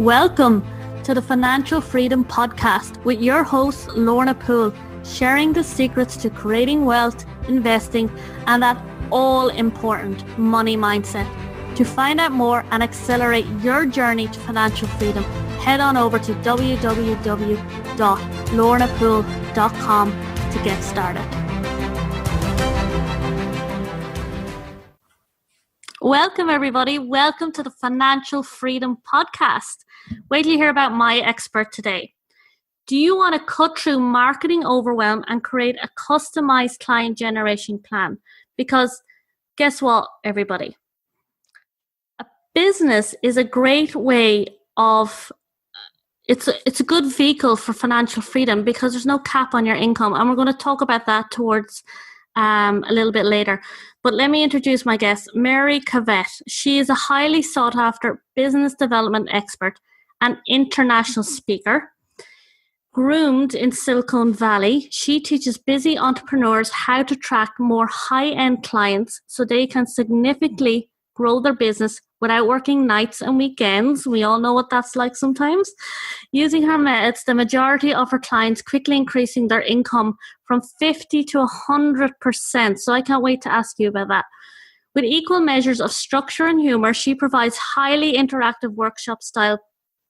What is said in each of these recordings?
Welcome to the Financial Freedom Podcast with your host, Lorna Poole, sharing the secrets to creating wealth, investing, and that all-important money mindset. To find out more and accelerate your journey to financial freedom, head on over to www.lornapoole.com to get started. Welcome, everybody. Welcome to the Financial Freedom Podcast. Wait till you hear about my expert today. Do you want to cut through marketing overwhelm and create a customized client generation plan? Because guess what, everybody? A business is a great way of, it's a good vehicle for financial freedom because there's no cap on your income. And we're going to talk about that towards a little bit later. But let me introduce my guest, Mary Cravets. She is a highly sought after business development expert and international speaker. Groomed in Silicon Valley, she teaches busy entrepreneurs how to attract more high-end clients so they can significantly grow their business without working nights and weekends. We all know what that's like sometimes. Using her methods, the majority of her clients quickly increasing their income from 50 to 100%. So I can't wait to ask you about that. With equal measures of structure and humor, she provides highly interactive workshop-style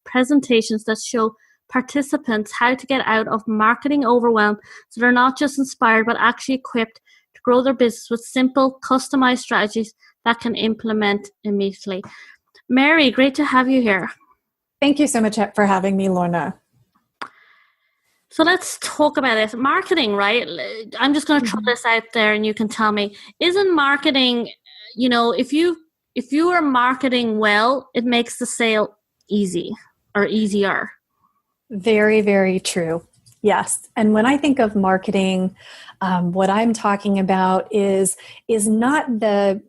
presentations that show participants how to get out of marketing overwhelm so they're not just inspired but actually equipped to grow their business with simple, customized strategies that can implement immediately. Mary, great to have you here. Thank you so much for having me, Lorna. So let's talk about it. Marketing, right? I'm just going to throw this out there and you can tell me, isn't marketing, if you are marketing well, it makes the sale easy or easier. Very, very true. Yes. And when I think of marketing, what I'm talking about is not the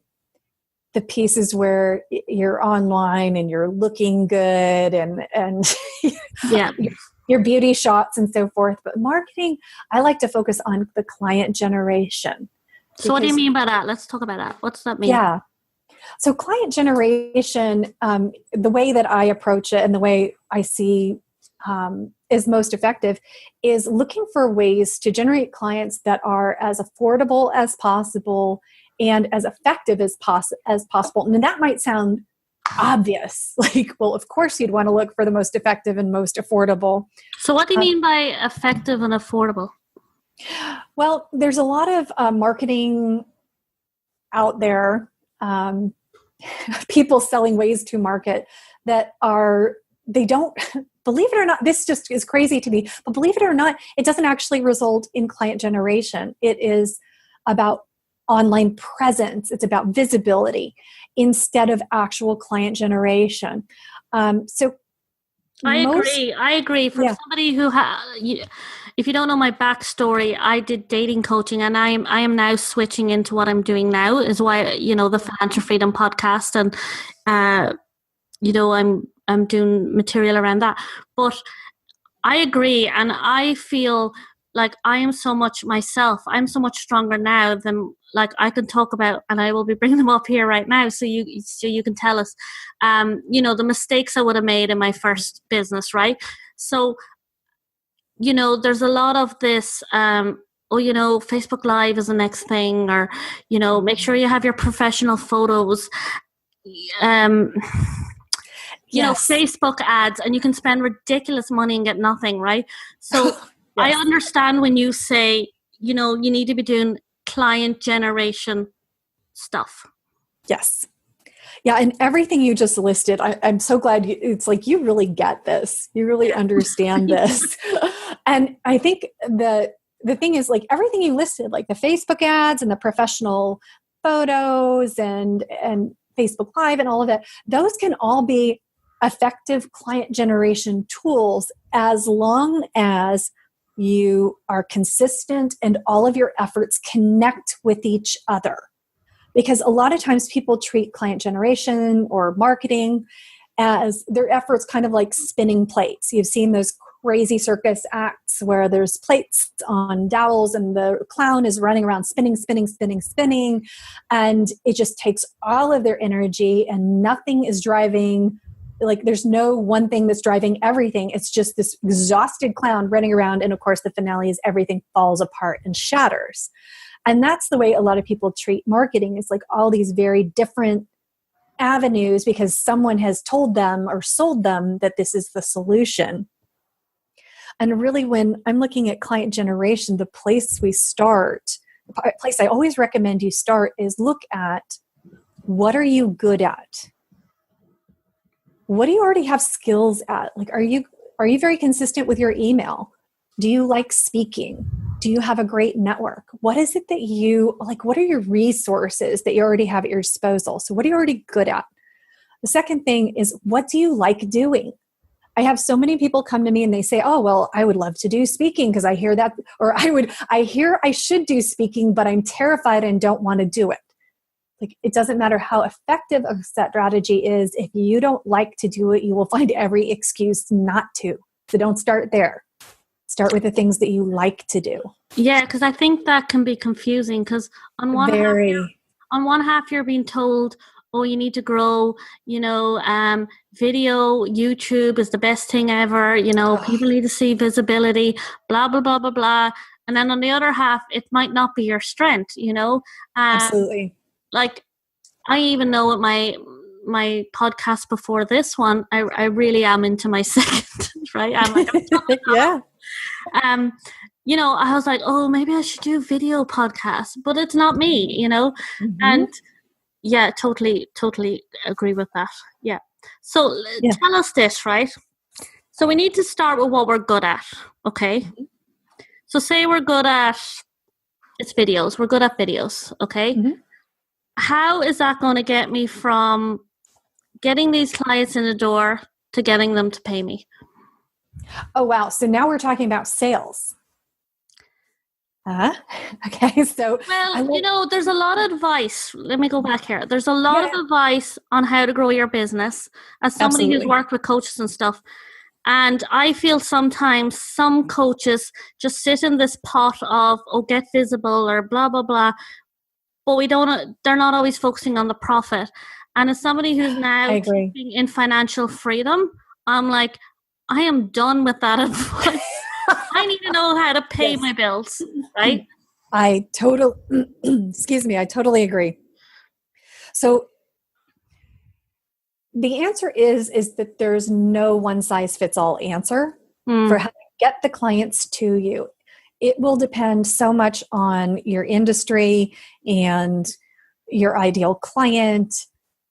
pieces where you're online and you're looking good and yeah. your beauty shots and so forth. But marketing, I like to focus on the client generation. So what do you mean by that? Let's talk about that. What's that mean? Yeah. So client generation, the way that I approach it and the way I see is most effective is looking for ways to generate clients that are as affordable as possible and as effective as possible. And that might sound obvious. Like, well, of course you'd want to look for the most effective and most affordable. So what do you mean by effective and affordable? Well, there's a lot of marketing out there, people selling ways to market that they don't, believe it or not, this just is crazy to me, but believe it or not, it doesn't actually result in client generation. It is about online presence. It's about visibility instead of actual client generation. I agree. From somebody who if you don't know my backstory, I did dating coaching, and I am now switching into what I'm doing now. Is why the Financial Freedom Podcast, and I'm doing material around that. But I agree, and I feel like I am so much myself. I'm so much stronger now than I can talk about, and I will be bringing them up here right now, so you can tell us, the mistakes I would have made in my first business, right? So, there's a lot of this. Facebook Live is the next thing, or make sure you have your professional photos. Yes. Facebook ads, and you can spend ridiculous money and get nothing, right? So yes. I understand when you say, you need to be doing client generation stuff. Yes. Yeah. And everything you just listed, I'm so glad it's like, you really get this. You really understand this. And I think the thing is, like, everything you listed, like the Facebook ads and the professional photos and Facebook Live and all of that, those can all be effective client generation tools as long as you are consistent and all of your efforts connect with each other. Because a lot of times people treat client generation or marketing as their efforts kind of like spinning plates. You've seen those crazy circus acts where there's plates on dowels and the clown is running around spinning, and it just takes all of their energy and nothing is driving like there's no one thing that's driving everything. It's just this exhausted clown running around. And of course, the finale is everything falls apart and shatters. And that's the way a lot of people treat marketing. It's like all these very different avenues because someone has told them or sold them that this is the solution. And really, when I'm looking at client generation, the place I always recommend you start is look at, what are you good at? What do you already have skills at? Like, are you very consistent with your email? Do you like speaking? Do you have a great network? What is it that you like? What are your resources that you already have at your disposal? So what are you already good at? The second thing is, what do you like doing? I have so many people come to me and they say, oh, well, I would love to do speaking because I hear that, or I hear I should do speaking, but I'm terrified and don't want to do it. Like, it doesn't matter how effective a strategy is. If you don't like to do it, you will find every excuse not to. So don't start there. Start with the things that you like to do. Yeah, because I think that can be confusing because on one half you're being told, oh, you need to grow, video, YouTube is the best thing ever, people need to see visibility, blah, blah, blah, blah, blah. And then on the other half, it might not be your strength, Absolutely. Like, I even know at my podcast before this one, I really am into my second, right? I'm like, yeah. I was like, oh, maybe I should do video podcasts, but it's not me, Mm-hmm. And yeah, totally agree with that. Yeah. So tell us this, right? So we need to start with what we're good at, okay? Mm-hmm. So say we're good at, it's videos. We're good at videos, okay? Mm-hmm. How is that going to get me from getting these clients in the door to getting them to pay me? Oh, wow. So now we're talking about sales. Okay. So, well, there's a lot of advice. Let me go back here. There's a lot of advice on how to grow your business as somebody who's worked with coaches and stuff. And I feel sometimes some coaches just sit in this pot of, get visible or blah, blah, blah. But they're not always focusing on the profit. And as somebody who's now teaching in financial freedom, I'm like, I am done with that advice. I need to know how to pay my bills, right? I totally agree. So the answer is that there's no one size fits all answer for how to get the clients to you. It will depend so much on your industry and your ideal client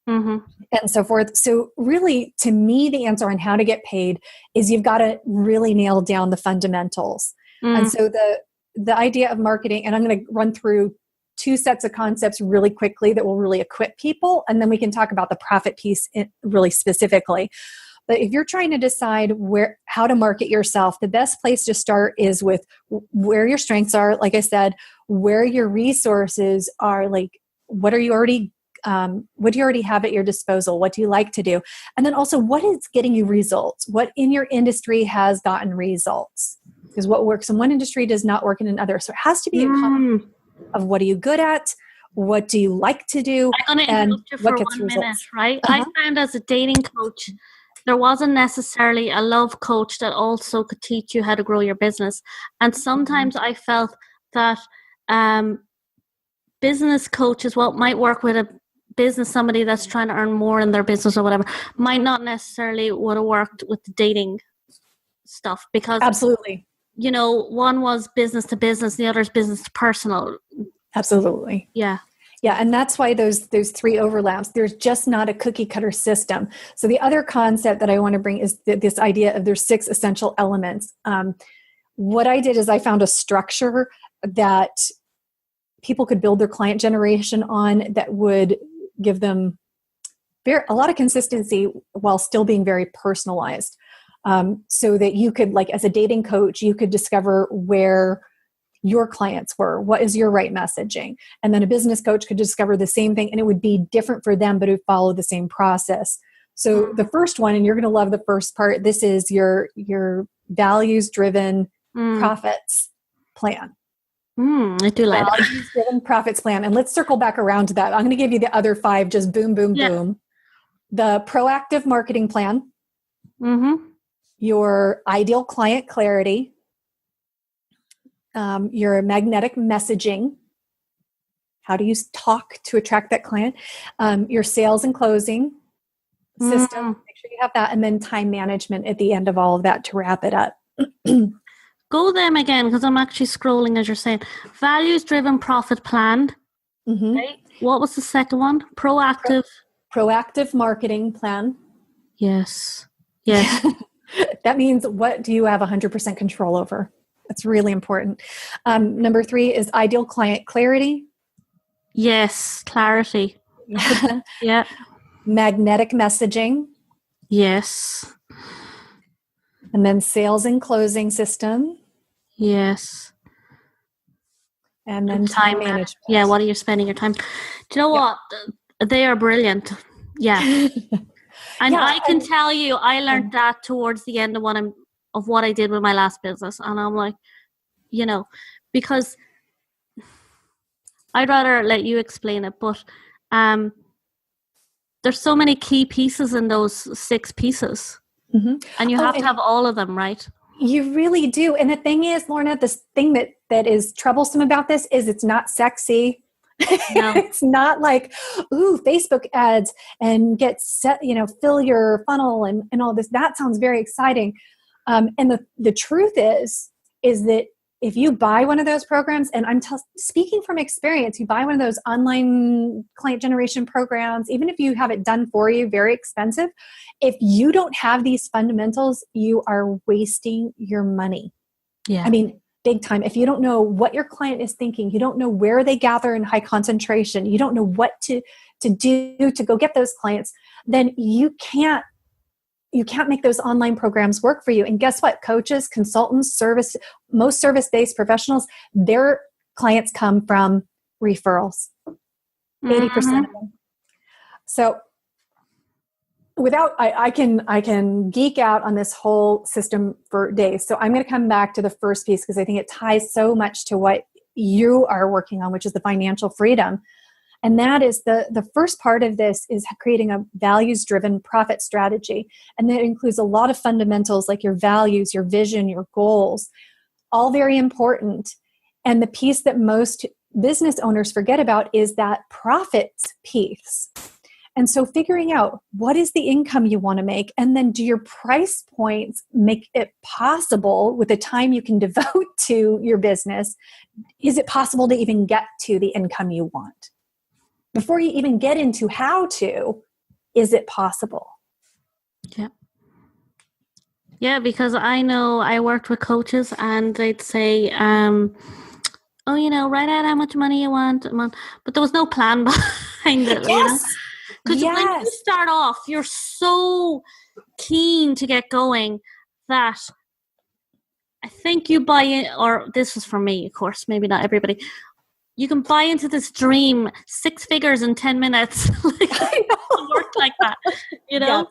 and so forth. So really, to me, the answer on how to get paid is you've got to really nail down the fundamentals. And so the idea of marketing, and I'm going to run through 2 sets of concepts really quickly that will really equip people, and then we can talk about the profit piece really specifically. But if you're trying to decide how to market yourself, the best place to start is with where your strengths are. Like I said, where your resources are, like what do you already have at your disposal? What do you like to do? And then also, what is getting you results? What in your industry has gotten results? Because what works in one industry does not work in another. So it has to be a combination of what are you good at? What do you like to do? I'm going to interrupt you for 1 minute, right? I found as a dating coach, there wasn't necessarily a love coach that also could teach you how to grow your business. And sometimes I felt that business coaches, what might work with a business, somebody that's trying to earn more in their business or whatever, might not necessarily would have worked with the dating stuff, because absolutely, one was business to business, the other is business to personal. Absolutely. Yeah. And that's why those 3 overlaps. There's just not a cookie cutter system. So the other concept that I want to bring is this idea of there's 6 essential elements. What I did is I found a structure that people could build their client generation on that would give them a lot of consistency while still being very personalized. So that you could, like as a dating coach, you could discover where your clients were, what is your right messaging? And then a business coach could discover the same thing, and it would be different for them, but it would follow the same process. So the first one, and you're going to love the first part, this is your values-driven profits plan. I do like that. Values-driven profits plan. And let's circle back around to that. I'm going to give you the other 5, just boom, boom, boom. the proactive marketing plan, Mm-hmm. your ideal client clarity, your magnetic messaging. How do you talk to attract that client? Your sales and closing system. Make sure you have that. And then time management at the end of all of that to wrap it up. Go them again, because I'm actually scrolling as you're saying. Values-driven profit plan. Mm-hmm. Right? What was the second one? Proactive. Proactive marketing plan. Yes. Yes. That means what do you have 100% control over? That's really important. Number 3 is ideal client clarity. Yes. Clarity. Yeah. Magnetic messaging. Yes. And then sales and closing system. Yes. And then time management. Yeah, what are you spending your time? Do you know what? They are brilliant. Yeah. And I can tell you, I learned that towards the end of what I did with my last business. And I'm like, because I'd rather let you explain it, but there's so many key pieces in those 6 pieces. Mm-hmm. And you have to have all of them, right? You really do. And the thing is, Lorna, this thing that is troublesome about this is it's not sexy. No. It's not like, ooh, Facebook ads and fill your funnel and all this. That sounds very exciting. And the truth is that if you buy one of those programs, and I'm speaking from experience, you buy one of those online client generation programs, even if you have it done for you, very expensive. If you don't have these fundamentals, you are wasting your money. Yeah. I mean, big time. If you don't know what your client is thinking, you don't know where they gather in high concentration, you don't know what to do to go get those clients, then you can't make those online programs work for you. And guess what? Coaches, consultants, most service-based professionals, their clients come from referrals. 80% of them. So I can geek out on this whole system for days. So I'm going to come back to the first piece because I think it ties so much to what you are working on, which is the financial freedom. And that is the first part of this is creating a values-driven profit strategy. And that includes a lot of fundamentals like your values, your vision, your goals, all very important. And the piece that most business owners forget about is that profits piece. And so figuring out what is the income you want to make, and then do your price points make it possible with the time you can devote to your business? Is it possible to even get to the income you want? Before you even get into how to, is it possible? Yeah. Yeah, because I know I worked with coaches and they'd say, write out how much money you want a month. But there was no plan behind it. Yes. Because when you start off, you're so keen to get going that I think you buy in, or this was for me, of course, maybe not everybody. You can buy into this dream, 6 figures in 10 minutes. It doesn't work like that. Yes.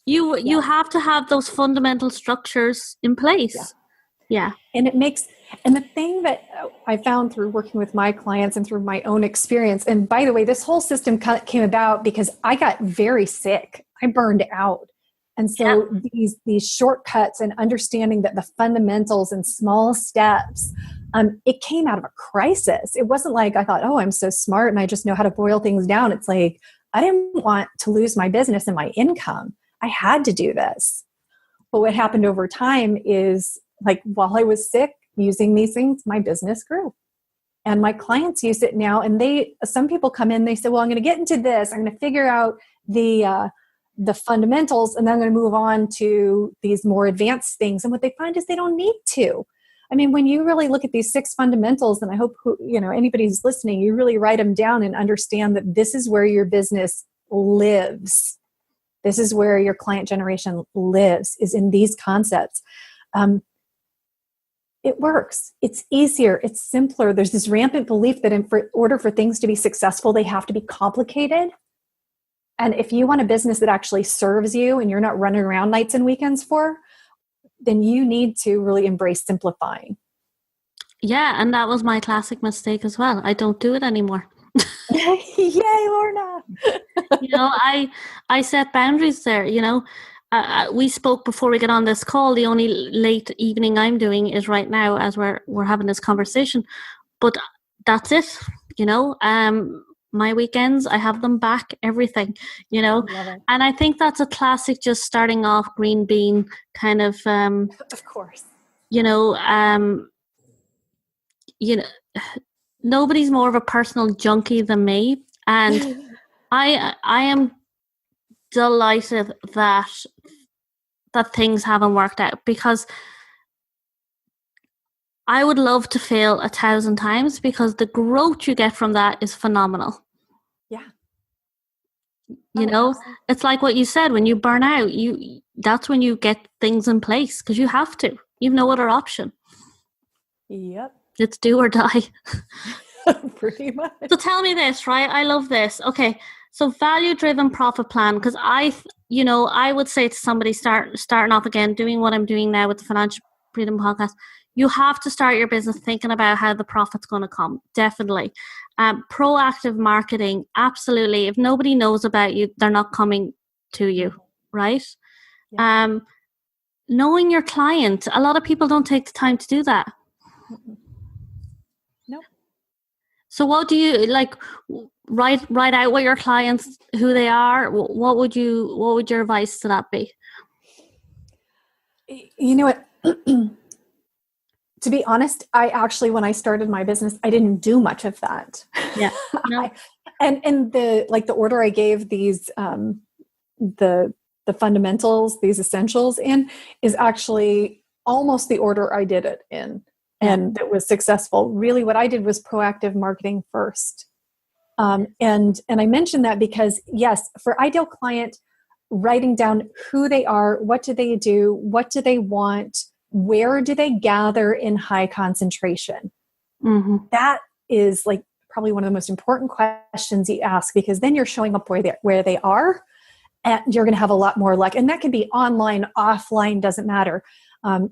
You have to have those fundamental structures in place. Yeah. And the thing that I found through working with my clients and through my own experience, and by the way, this whole system came about because I got very sick. I burned out. And so these shortcuts and understanding that the fundamentals and small steps, it came out of a crisis. It wasn't like I thought, oh, I'm so smart and I just know how to boil things down. It's like, I didn't want to lose my business and my income. I had to do this. But what happened over time is, like, while I was sick, using these things, my business grew. And my clients use it now. And some people come in, they say, well, I'm going to get into this. I'm going to figure out the fundamentals, and then I'm going to move on to these more advanced things. And what they find is they don't need to. I mean, when you really look at these 6 fundamentals, and I hope anybody who's listening, you really write them down and understand that this is where your business lives. This is where your client generation lives, is in these concepts. It works. It's easier. It's simpler. There's this rampant belief that in order for things to be successful, they have to be complicated. And if you want a business that actually serves you and you're not running around nights and weekends for, then you need to really embrace simplifying. Yeah, and that was my classic mistake as well. I don't do it anymore. Yay, Lorna! I set boundaries there. We spoke before we get on this call. The only late evening I'm doing is right now as we're having this conversation. But that's it. My weekends, I have them back, everything, Love it. and I think that's a classic, just starting off green bean kind of, Of course. Nobody's more of a personal junkie than me. And I am delighted that things haven't worked out, because I would love to fail 1,000 times, because the growth you get from that is phenomenal. Yeah. It's like what you said, when you burn out, that's when you get things in place, because you have to. You've no other option. Yep. It's do or die. Pretty much. So tell me this, right? I love this. Okay. So value-driven profit plan, because I would say to somebody starting off again, doing what I'm doing now with the Financial Freedom Podcast, you have to start your business thinking about how the profit's going to come. Definitely. Proactive marketing, absolutely. If nobody knows about you, they're not coming to you, right? Yeah. Knowing your client, a lot of people don't take the time to do that. Nope. So what do you like? Write out what your clients, who they are. What would your advice to that be? You know what? To be honest, I actually, when I started my business, I didn't do much of that. Yeah. No. And the order I gave these, the fundamentals, these essentials in, is actually almost the order I did it in. Yeah. And it was successful. Really, what I did was proactive marketing first. And I mentioned that because, yes, for ideal client, writing down who they are, what do they do, what do they want, where do they gather in high concentration? Mm-hmm. That is like probably one of the most important questions you ask, because then you're showing up where they are, and you're going to have a lot more luck. And that can be online, offline, doesn't matter.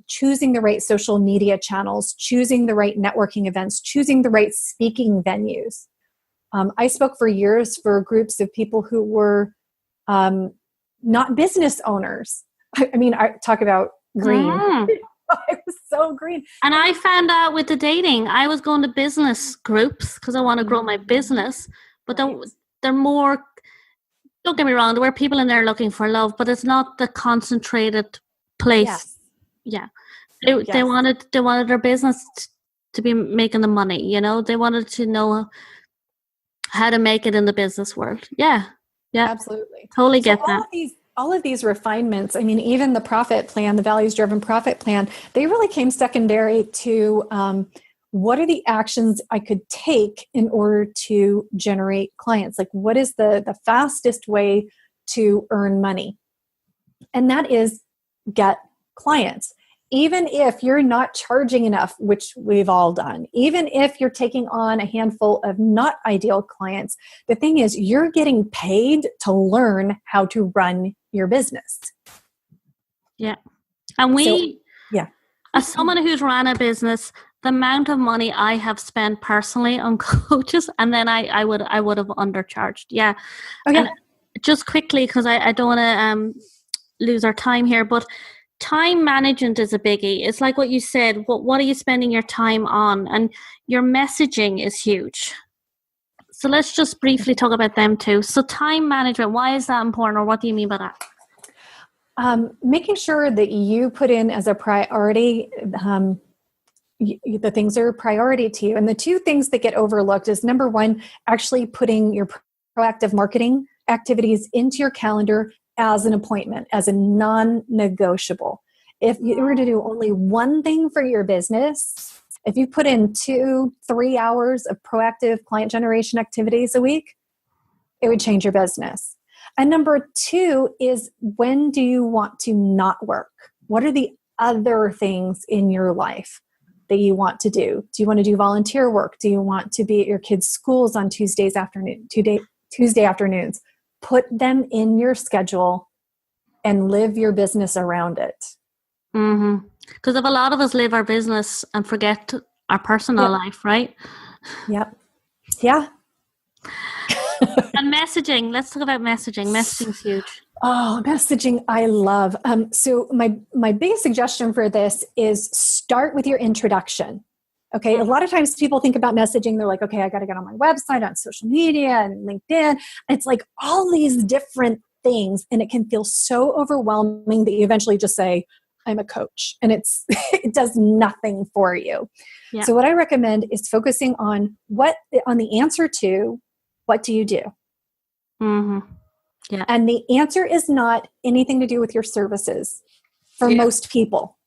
Choosing the right social media channels, choosing the right networking events, choosing the right speaking venues. I spoke for years for groups of people who were not business owners. I mean, I talk about green. I was so green. And I found out with the dating, I was going to business groups because I want to grow my business. But right. they're more, don't get me wrong, there were people in there looking for love, but it's not the concentrated place. Yes. Yeah. They wanted their business to be making the money, They wanted to know how to make it in the business world. Yeah. Yeah. Absolutely. Totally get that. All of these refinements, I mean, even the profit plan, the values-driven profit plan, they really came secondary to what are the actions I could take in order to generate clients? Like, what is the fastest way to earn money? And that is get clients. Even if you're not charging enough, which we've all done, even if you're taking on a handful of not ideal clients, the thing is you're getting paid to learn how to run your business. Yeah. And as someone who's ran a business, the amount of money I have spent personally on coaches, and then I would have undercharged. Yeah. Okay. And just quickly, because I don't want to lose our time here, but time management is a biggie. It's like what you said. What are you spending your time on? And your messaging is huge. So let's just briefly talk about them too. So time management, why is that important, or what do you mean by that? Making sure that you put in as a priority the things that are a priority to you. And the two things that get overlooked is, number one, actually putting your proactive marketing activities into your calendar as an appointment, as a non-negotiable. If you were to do only one thing for your business, if you put in 2-3 hours of proactive client generation activities a week, it would change your business. And number two is, when do you want to not work? What are the other things in your life that you want to do? Do you want to do volunteer work? Do you want to be at your kids' schools on Tuesday afternoons? Put them in your schedule and live your business around it. Mm-hmm. Because if a lot of us live our business and forget our personal life, right? Yep. Yeah. And messaging. Let's talk about messaging. Messaging's huge. Oh, messaging I love. So my biggest suggestion for this is start with your introduction. Okay. A lot of times people think about messaging. They're like, okay, I got to get on my website, on social media and LinkedIn. It's like all these different things. And it can feel so overwhelming that you eventually just say, I'm a coach, and it does nothing for you. Yeah. So what I recommend is focusing on the answer to, what do you do? Mm-hmm. Yeah. And the answer is not anything to do with your services for most people.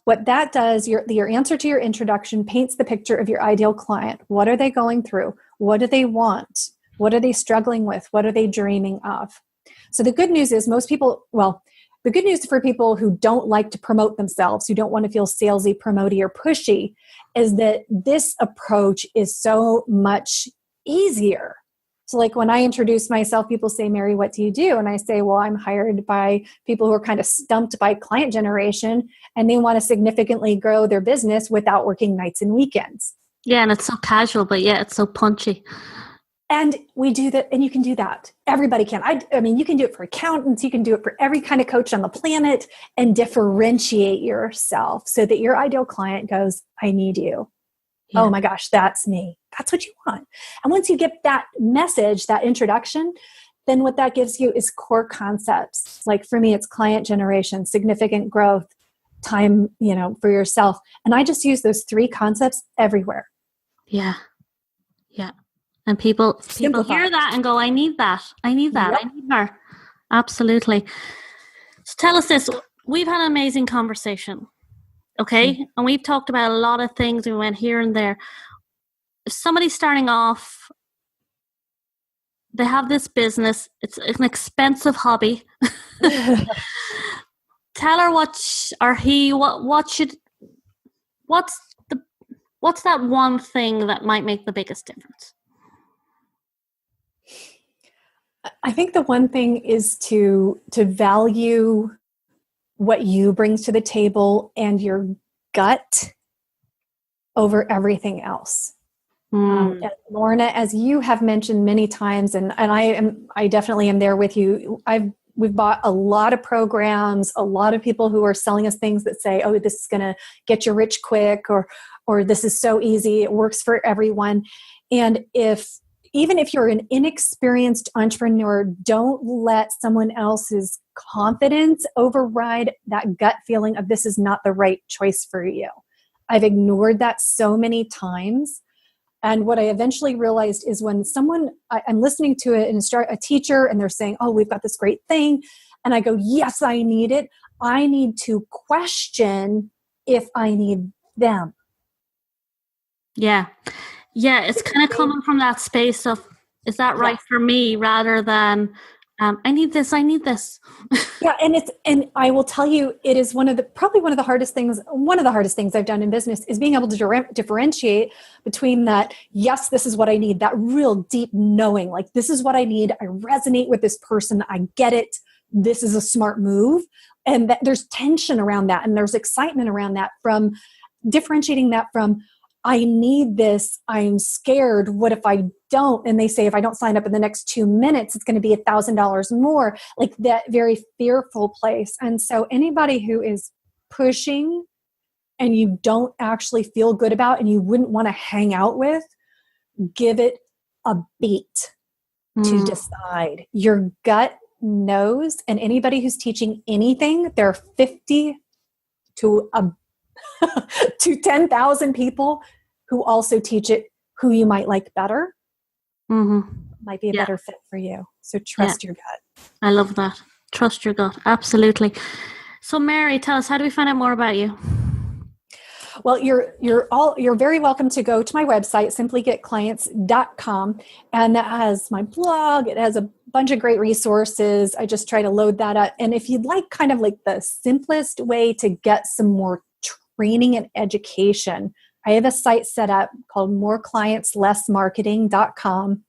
What that does, your answer to your introduction paints the picture of your ideal client. What are they going through? What do they want? What are they struggling with? What are they dreaming of? So the good news is the good news for people who don't like to promote themselves, who don't want to feel salesy, promoty, or pushy, is that this approach is so much easier. So like when I introduce myself, people say, Mary, what do you do? And I say, well, I'm hired by people who are kind of stumped by client generation, and they want to significantly grow their business without working nights and weekends. Yeah, and it's so casual, but it's so punchy. And we do that, and you can do that. Everybody can. I mean, you can do it for accountants. You can do it for every kind of coach on the planet, and differentiate yourself so that your ideal client goes, I need you. Yeah. Oh my gosh, that's me. That's what you want. And once you get that message, that introduction, then what that gives you is core concepts. Like for me, it's client generation, significant growth, time, for yourself. And I just use those 3 concepts everywhere. Yeah. Yeah. And people hear that and go, I need that. I need that. Yep. I need her. Absolutely. So tell us this. We've had an amazing conversation. Okay. Mm-hmm. And we've talked about a lot of things. We went here and there. If somebody's starting off, they have this business. It's an expensive hobby. Tell her what's that one thing that might make the biggest difference? I think the one thing is to value what you bring to the table and your gut over everything else. And Lorna, as you have mentioned many times, and I definitely am there with you. We've bought a lot of programs, a lot of people who are selling us things that say, oh, this is going to get you rich quick, or this is so easy, it works for everyone. And even if you're an inexperienced entrepreneur, don't let someone else's confidence override that gut feeling of this is not the right choice for you. I've ignored that so many times. And what I eventually realized is when I'm listening to a teacher and they're saying, oh, we've got this great thing. And I go, yes, I need it. I need to question if I need them. Yeah. Yeah, it's kind of coming from that space of, is that right for me, rather than I need this. Yeah, and I will tell you, it is probably one of the hardest things I've done in business is being able to differentiate between that, yes, this is what I need, that real deep knowing, like this is what I need. I resonate with this person. I get it. This is a smart move. And there's tension around that, and there's excitement around that, from differentiating that from, I need this, I'm scared, what if I don't? And they say, if I don't sign up in the next 2 minutes, it's going to be $1,000 more, like that very fearful place. And so anybody who is pushing and you don't actually feel good about and you wouldn't want to hang out with, give it a beat to decide. Your gut knows, and anybody who's teaching anything, there are 50 to 10,000 people who also teach it, who you might like better, might be a better fit for you. So trust your gut. I love that. Trust your gut. Absolutely. So Mary, tell us, how do we find out more about you? Well, you're very welcome to go to my website, simplygetclients.com. And that has my blog. It has a bunch of great resources. I just try to load that up. And if you'd like kind of like the simplest way to get some more training and education, I have a site set up called moreclientslessmarketing.com.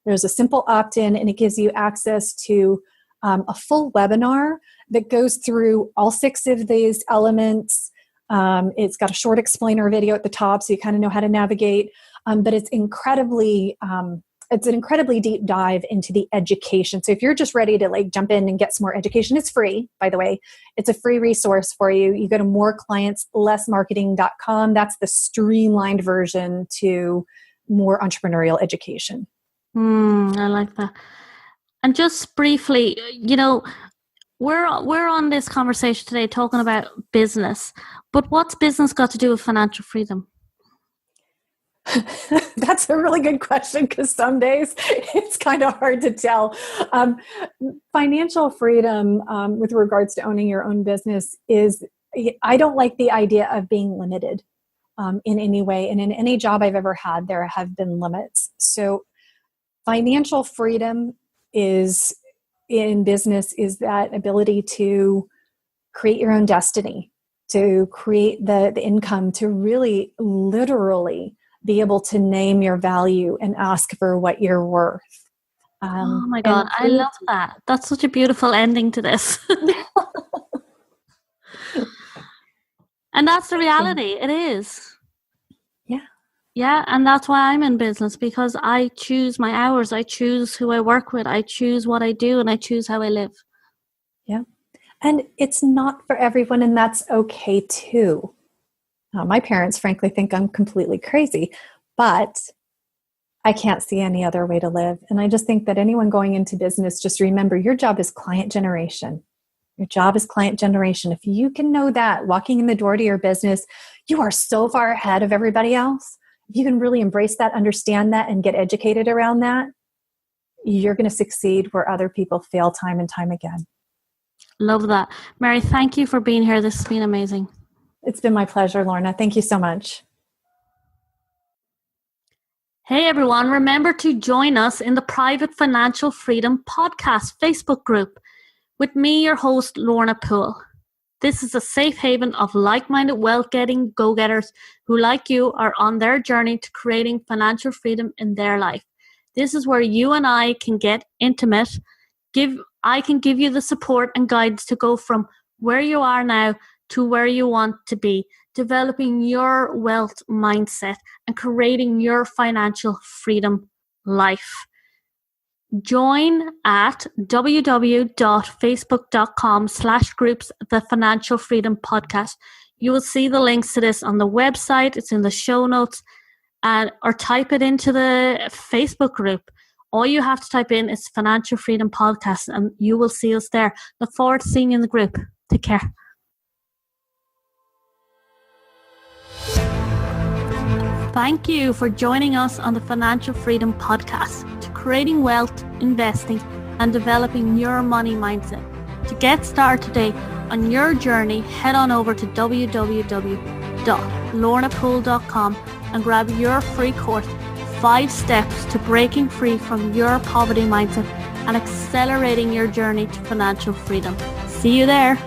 There's a simple opt-in, and it gives you access to a full webinar that goes through all 6 of these elements. It's got a short explainer video at the top, so you kind of know how to navigate. But it's incredibly it's an incredibly deep dive into the education. So if you're just ready to like jump in and get some more education, it's free, by the way. It's a free resource for you. You go to moreclientslessmarketing.com. That's the streamlined version to more entrepreneurial education. I like that. And just briefly, we're on this conversation today talking about business, but what's business got to do with financial freedom? That's a really good question, because some days it's kind of hard to tell. Financial freedom with regards to owning your own business is, I don't like the idea of being limited in any way. And in any job I've ever had, there have been limits. So financial freedom is in business is that ability to create your own destiny, to create the income, to really literally be able to name your value and ask for what you're worth. Oh my God, I love that. That's such a beautiful ending to this. And that's the reality. It is. Yeah. Yeah, and that's why I'm in business, because I choose my hours, I choose who I work with, I choose what I do, and I choose how I live. Yeah. And it's not for everyone, and that's okay too. My parents, frankly, think I'm completely crazy, but I can't see any other way to live. And I just think that anyone going into business, just remember, your job is client generation. Your job is client generation. If you can know that walking in the door to your business, you are so far ahead of everybody else. If you can really embrace that, understand that, and get educated around that, you're going to succeed where other people fail time and time again. Love that. Mary, thank you for being here. This has been amazing. It's been my pleasure, Lorna. Thank you so much. Hey everyone, remember to join us in the Private Financial Freedom Podcast Facebook group with me, your host, Lorna Poole. This is a safe haven of like-minded wealth-getting go-getters who, like you, are on their journey to creating financial freedom in their life. This is where you and I can get intimate. I can give you the support and guidance to go from where you are now to where you want to be, developing your wealth mindset and creating your financial freedom life. Join at www.facebook.com/groups The Financial Freedom Podcast. You will see the links to this on the website. It's in the show notes, or type it into the Facebook group. All you have to type in is Financial Freedom Podcast and you will see us there. Look forward to seeing you in the group. Take care. Thank you for joining us on the Financial Freedom Podcast, to creating wealth, investing, and developing your money mindset. To get started today on your journey, head on over to www.lornapoole.com and grab your free course, 5 Steps to Breaking Free from Your Poverty Mindset and Accelerating Your Journey to Financial Freedom. See you there.